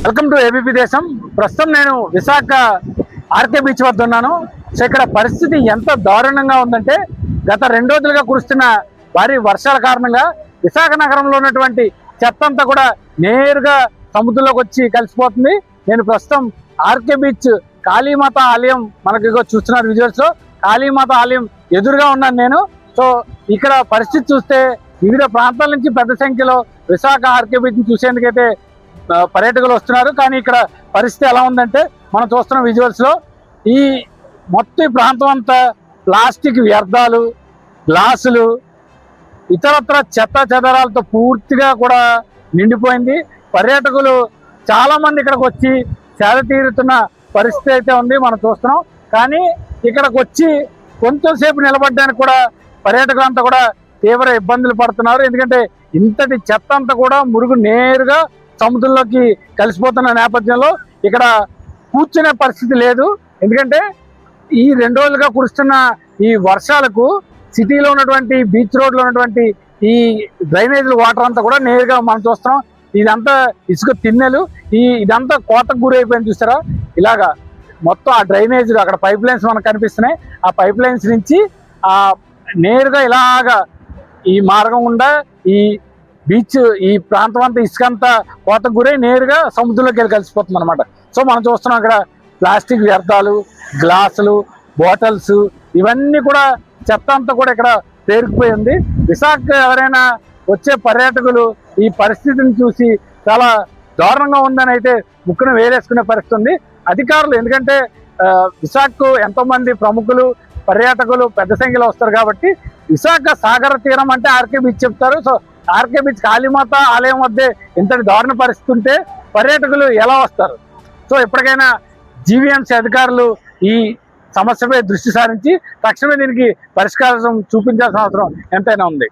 Welcome to ABP దేశం. ప్రస్తుతం నేను విశాఖ ఆర్కే బీచ్ వద్ద ఉన్నాను. సో ఇక్కడ పరిస్థితి ఎంత దారుణంగా ఉందంటే గత 2 రోజులుగా కురుస్తున్న భారీ వర్షాల కారణంగా విశాఖ నగరంలో ఉన్నటువంటి చెత్త అంతా కూడా నేరుగా సముద్రంలోకి వచ్చి కలిసిపోతుంది. నేను ప్రస్తుతం ఆర్కే బీచ్ కాళీమాత ఆలయం మనకి చూస్తున్నారు విజువల్స్ లో. కాళీమాత ఆలయం ఎదురుగా ఉన్నాను నేను. సో ఇక్కడ పరిస్థితి చూస్తే వివిధ ప్రాంతాల నుంచి పెద్ద సంఖ్యలో విశాఖ ఆర్కే బీచ్ ని చూసేందుకైతే పర్యాటకులు వస్తున్నారు. కానీ ఇక్కడ పరిస్థితి ఎలా ఉందంటే మనం చూస్తున్న విజువల్స్ లో ఈ మొత్తం ప్రాంతం అంతా ప్లాస్టిక్ వ్యర్థాలు, గ్లాసులు, ఇతరత్ర చెత్త చెదరాలతో పూర్తిగా కూడా నిండిపోయింది. పర్యాటకులు చాలా మంది ఇక్కడికి వచ్చి సేద తీరుతున్న పరిస్థితి అయితే ఉంది మనం చూస్తున్నాం. కానీ ఇక్కడికి వచ్చి కొంచెంసేపు నిలబడడానికి కూడా పర్యాటకులంతా కూడా తీవ్ర ఇబ్బందులు పడుతున్నారు. ఎందుకంటే ఇంతటి చెత్త అంతా కూడా మురుగు నేరుగా సముద్రంలోకి కలిసిపోతున్న నేపథ్యంలో ఇక్కడ కూర్చునే పరిస్థితి లేదు. ఎందుకంటే ఈ 2 రోజులుగా కురుస్తున్న ఈ వర్షాలకు సిటీలో ఉన్నటువంటి బీచ్ రోడ్లో ఉన్నటువంటి ఈ డ్రైనేజ్ వాటర్ అంతా కూడా నేరుగా మనం చూస్తున్నాం. ఇదంతా ఇసుక తిన్నెలు, ఇదంతా కోతకు గురైపోయింది చూస్తారా. ఇలాగా మొత్తం ఆ డ్రైనేజ్ అక్కడ పైప్ లైన్స్ మనకు కనిపిస్తున్నాయి. ఆ పైప్ లైన్స్ నుంచి నేరుగా ఇలాగా ఈ మార్గం గుండా ఈ బీచ్ ఈ ప్రాంతం అంతా ఇసుకంతా కోతకు గురై నేరుగా సముద్రంలోకి వెళ్ళి కలిసిపోతుంది అనమాట. సో మనం చూస్తున్నాం అక్కడ ప్లాస్టిక్ వ్యర్థాలు, గ్లాసులు, బాటిల్స్ ఇవన్నీ కూడా చెత్త అంతా కూడా ఇక్కడ పేరుకుపోయింది. విశాఖ ఎవరైనా వచ్చే పర్యాటకులు ఈ పరిస్థితిని చూసి చాలా దారుణంగా ఉందని అయితే ముక్కును వేరేసుకునే పరిస్థితి ఉంది. అధికారులు ఎందుకంటే విశాఖకు ఎంతో మంది ప్రముఖులు పర్యాటకులు పెద్ద సంఖ్యలో వస్తారు కాబట్టి విశాఖ సాగర తీరం అంటే ఆర్కే బీచ్ చెప్తారు. సో ఆర్కే బీచ్ కాళీమాత ఆలయం వద్దే ఇంతటి దారుణ పరిస్థితి ఉంటే పర్యాటకులు ఎలా వస్తారు? సో ఇప్పటికైనా జీవీఎంసీ అధికారులు ఈ సమస్యపై దృష్టి సారించి తక్షణమే దీనికి పరిష్కారం చూపించాల్సిన అవసరం ఎంతైనా ఉంది.